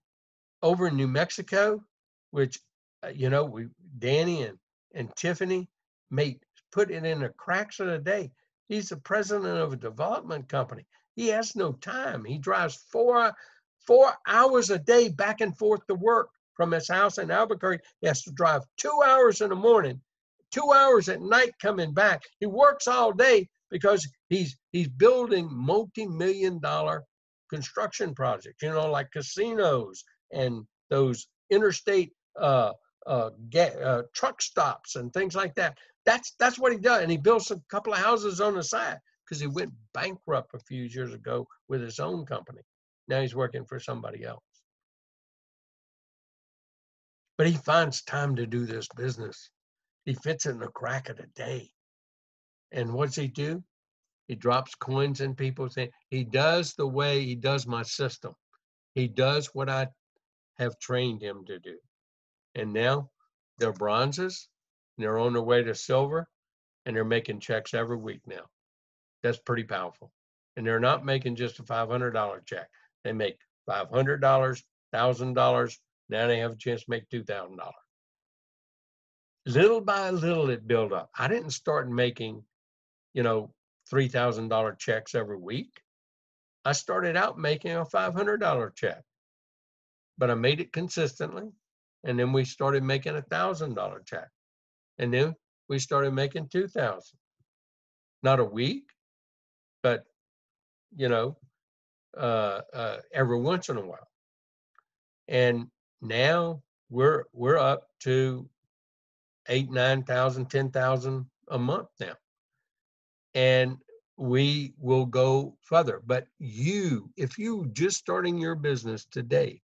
Speaker 1: over in New Mexico, which Danny and Tiffany put it in the cracks of the day. He's the president of a development company. He has no time. He drives 4 hours a day back and forth to work from his house in Albuquerque. He has to drive 2 hours in the morning, 2 hours at night coming back. He works all day, because he's building multi-million-dollar construction projects, like casinos and those interstate truck stops and things like that. That's what he does. And he built a couple of houses on the side because he went bankrupt a few years ago with his own company. Now he's working for somebody else. But he finds time to do this business. He fits in the crack of the day. And what's he do? He drops coins in people's hands. He does the way he does my system. He does what I have trained him to do. And now they're bronzes, and they're on their way to silver, and they're making checks every week now. That's pretty powerful. And they're not making just a $500 check. They make $500, $1,000. Now they have a chance to make $2,000. Little by little, it built up. I didn't start making, $3,000 checks every week. I started out making a $500 check, but I made it consistently. And then we started making a $1,000 check. And then we started making 2,000. Not a week, but, every once in a while. And now we're up to 8,000, 9,000, 10,000 a month now. And we will go further. But if you just starting your business today,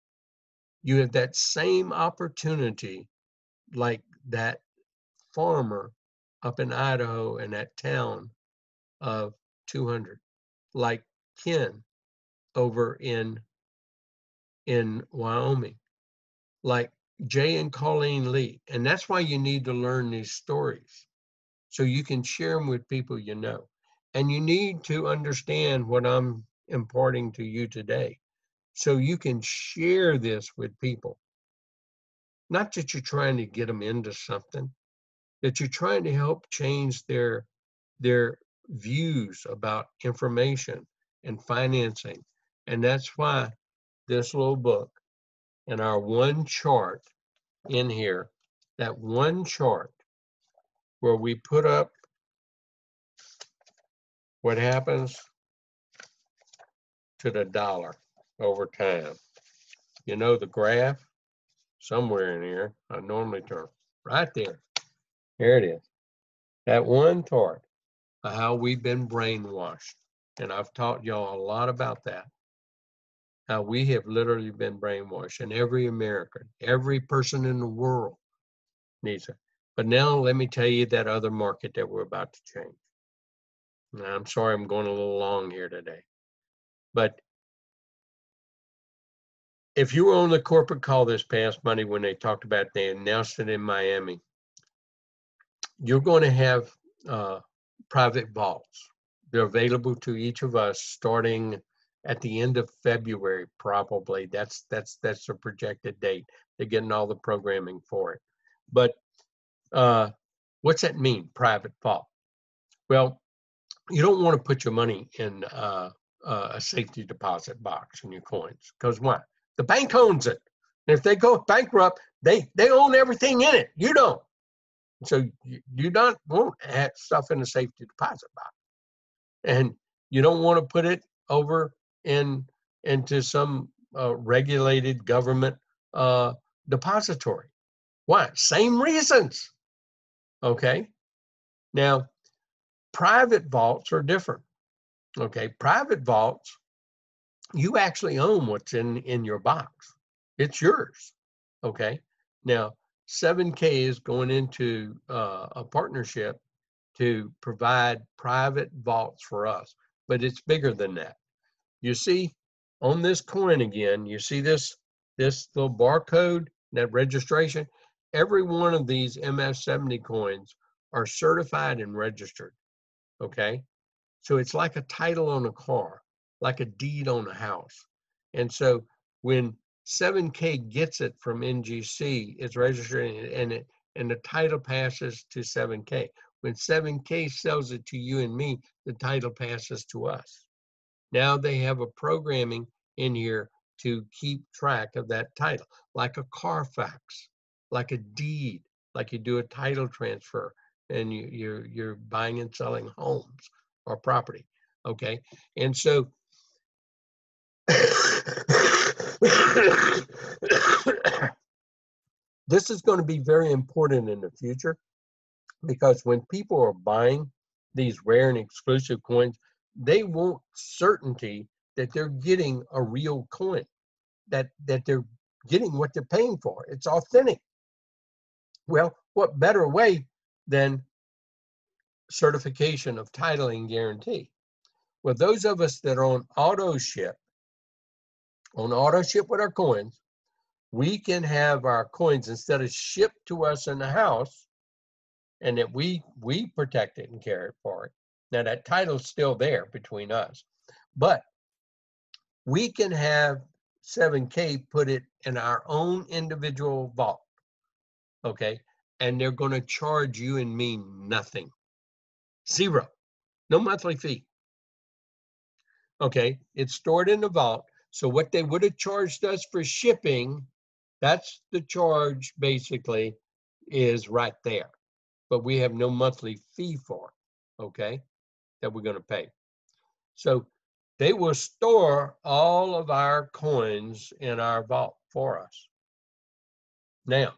Speaker 1: you have that same opportunity like that farmer up in Idaho in that town of 200, like Ken over in Wyoming, like Jay and Colleen Lee. And that's why you need to learn these stories so you can share them with people you know. And you need to understand what I'm imparting to you today so you can share this with people. Not that you're trying to get them into something, that you're trying to help change their views about information and financing. And that's why this little book and our one chart in here, that one chart where we put up what happens to the dollar over time. The graph somewhere in here, I normally turn right there. Here it is. That one chart of how we've been brainwashed. And I've taught y'all a lot about that. How we have literally been brainwashed, and every American, every person in the world needs it. But now let me tell you that other market that we're about to change. Now, I'm sorry I'm going a little long here today. But if you were on the corporate call this past Monday when they talked about, they announced it in Miami, you're going to have private vaults. They're available to each of us starting at the end of February, probably. That's the projected date. They're getting all the programming for it. But what's that mean, private vault? Well, you don't want to put your money in a safety deposit box in your coins, because why? The bank owns it. And if they go bankrupt, they own everything in it. You don't. So you don't want to have stuff in a safety deposit box. And you don't want to put it over into some regulated government depository. Why? Same reasons. Okay. Now, private vaults are different. Okay. Private vaults, you actually own what's in your box. It's yours. Okay. Now, 7K is going into a partnership to provide private vaults for us, but it's bigger than that. You see on this coin again, you see this little barcode, that registration. Every one of these MS70 coins are certified and registered. Okay. So it's like a title on a car, like a deed on a house. And so when 7K gets it from NGC, it's registered and the title passes to 7K. When 7K sells it to you and me, the title passes to us. Now they have a programming in here to keep track of that title, like a Carfax, like a deed, like you do a title transfer and you're buying and selling homes. or property. Okay. And so this is going to be very important in the future, because when people are buying these rare and exclusive coins, they want certainty that they're getting a real coin, that they're getting what they're paying for. It's authentic. Well, what better way than certification of title and guarantee? Well, those of us that are on auto ship with our coins, we can have our coins, instead of shipped to us in the house, and that we protect it and care for it. Now that title's still there between us, but we can have 7K put it in our own individual vault, okay? And they're going to charge you and me nothing. Zero. No monthly fee. Okay, it's stored in the vault. So what they would have charged us for shipping, that's the charge basically, is right there. But we have no monthly fee for it, okay, that we're going to pay. So they will store all of our coins in our vault for us. Now,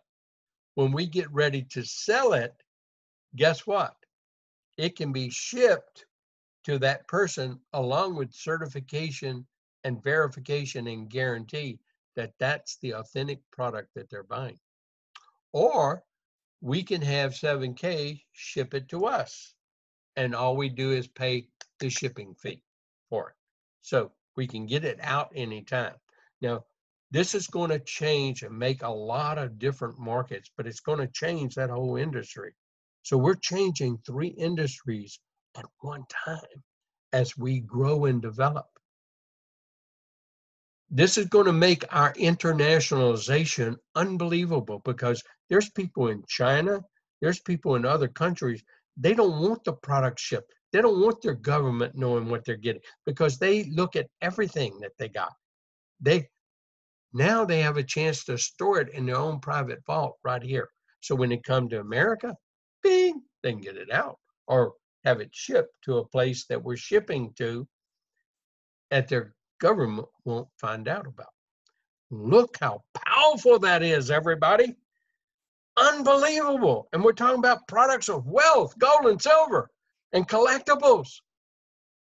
Speaker 1: when we get ready to sell it, guess what? It can be shipped to that person along with certification and verification and guarantee that that's the authentic product that they're buying. Or we can have 7K ship it to us, and all we do is pay the shipping fee for it. So we can get it out anytime. Now, this is going to change and make a lot of different markets, but it's going to change that whole industry. So we're changing 3 industries at one time as we grow and develop. This is going to make our internationalization unbelievable, because there's people in China, there's people in other countries, they don't want the product shipped. They don't want their government knowing what they're getting, because they look at everything that they got. Now they have a chance to store it in their own private vault right here. So when they come to America, bing, they can get it out or have it shipped to a place that we're shipping to that their government won't find out about. Look how powerful that is, everybody. Unbelievable. And we're talking about products of wealth, gold and silver, and collectibles.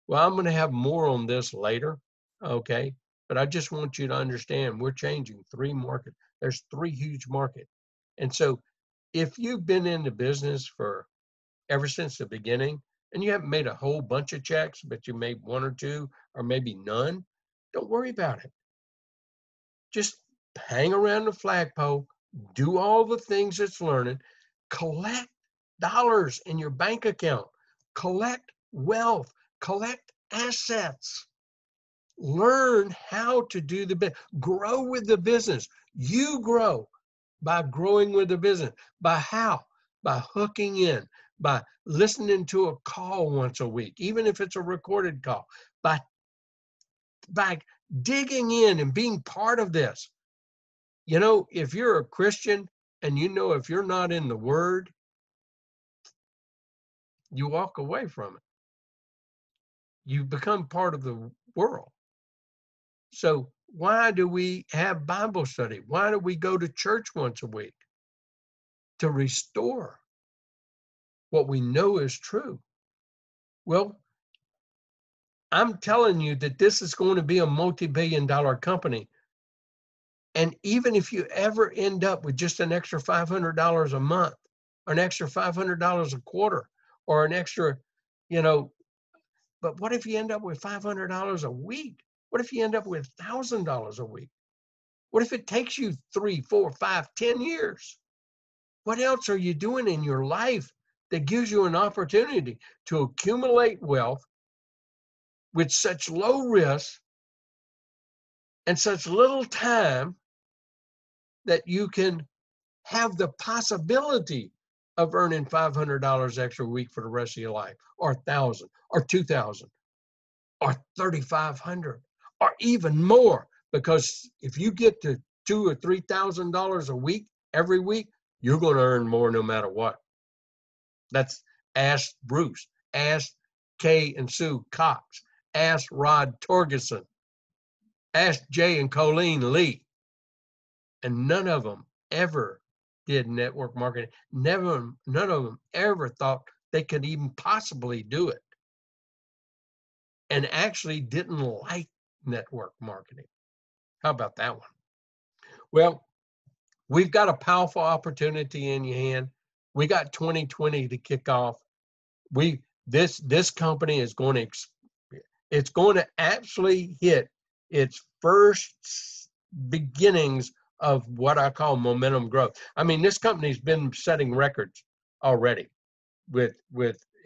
Speaker 1: Well, I'm going to have more on this later, okay? But I just want you to understand we're changing 3 markets. There's 3 huge markets. And so if you've been in the business for ever since the beginning, and you haven't made a whole bunch of checks, but you made 1 or 2 or maybe none, don't worry about it. Just hang around the flagpole, do all the things it's learning, collect dollars in your bank account, collect wealth, collect assets, learn how to do the business, grow with the business. You grow by growing with the business. By how? By hooking in, by listening to a call once a week, even if it's a recorded call, by digging in and being part of this. You know, if you're a Christian and you know if you're not in the Word, you walk away from it. You become part of the world. So why do we have Bible study? Why do we go to church once a week? To restore what we know is true. Well, I'm telling you that this is going to be a multi-billion-dollar company. And even if you ever end up with just an extra $500 a month, or an extra $500 a quarter, or an extra, but what if you end up with $500 a week? What if you end up with $1,000 a week? What if it takes you 3, 4, 5, 10 years? What else are you doing in your life that gives you an opportunity to accumulate wealth with such low risk and such little time that you can have the possibility of earning $500 extra a week for the rest of your life, or 1,000, or 2,000, or 3,500, or even more? Because if you get to $2,000 or $3,000 a week every week, you're going to earn more no matter what. Ask Bruce, ask Kay and Sue Cox. Ask Rod Torgerson. Ask Jay and Colleen Lee. And none of them ever did network marketing. None of them ever thought they could even possibly do it. And actually didn't like network marketing. How about that one? Well, we've got a powerful opportunity in your hand. We got 2020 to kick off. This company is going to actually hit its first beginnings of what I call momentum growth. I mean, this company's been setting records already with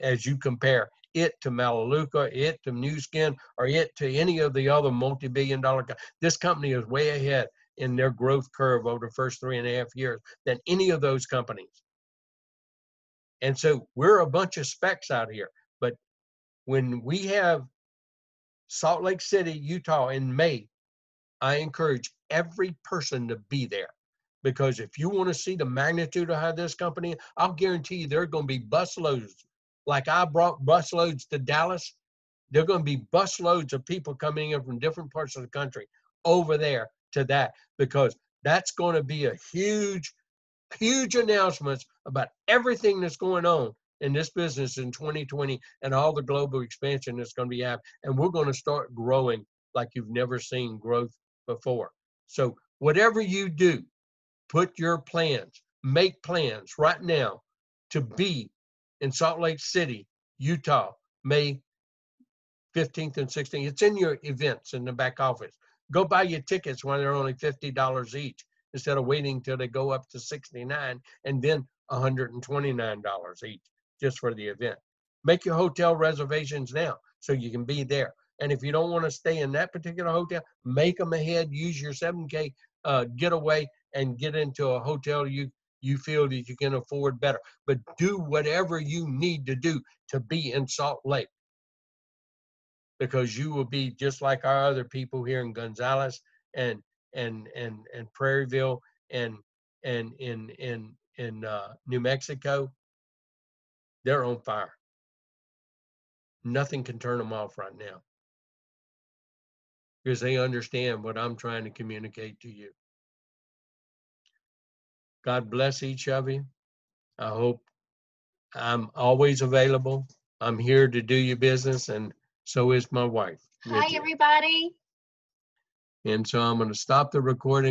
Speaker 1: as you compare it to Melaleuca, it to New Skin, or it to any of the other multi-billion-dollar companies. This company is way ahead in their growth curve over the first 3.5 years than any of those companies. And so we're a bunch of specs out here. But when we have Salt Lake City, Utah in May, I encourage every person to be there. Because if you want to see the magnitude of how this company, I'll guarantee you there are going to be busloads. Like I brought busloads to Dallas, there are going to be busloads of people coming in from different parts of the country over there to that, because that's going to be a huge announcements about everything that's going on in this business in 2020 and all the global expansion that's going to be happening. And we're going to start growing like you've never seen growth before. So whatever you do, put your plans, make plans right now to be in Salt Lake City, Utah, May 15th and 16th. It's in your events in the back office. Go buy your tickets when they're only $50 each, instead of waiting till they go up to $69 and then $129 each just for the event. Make your hotel reservations now so you can be there. And if you don't want to stay in that particular hotel, make them ahead. Use your 7K getaway and get into a hotel you feel that you can afford better. But do whatever you need to do to be in Salt Lake, because you will be just like our other people here in Gonzales and Prairieville and in New Mexico. They're on fire. Nothing can turn them off right now, because they understand what I'm trying to communicate to you. God bless each of you. I hope I'm always available. I'm here to do your business, and so is my wife.
Speaker 2: Hi, everybody.
Speaker 1: And so I'm going to stop the recording.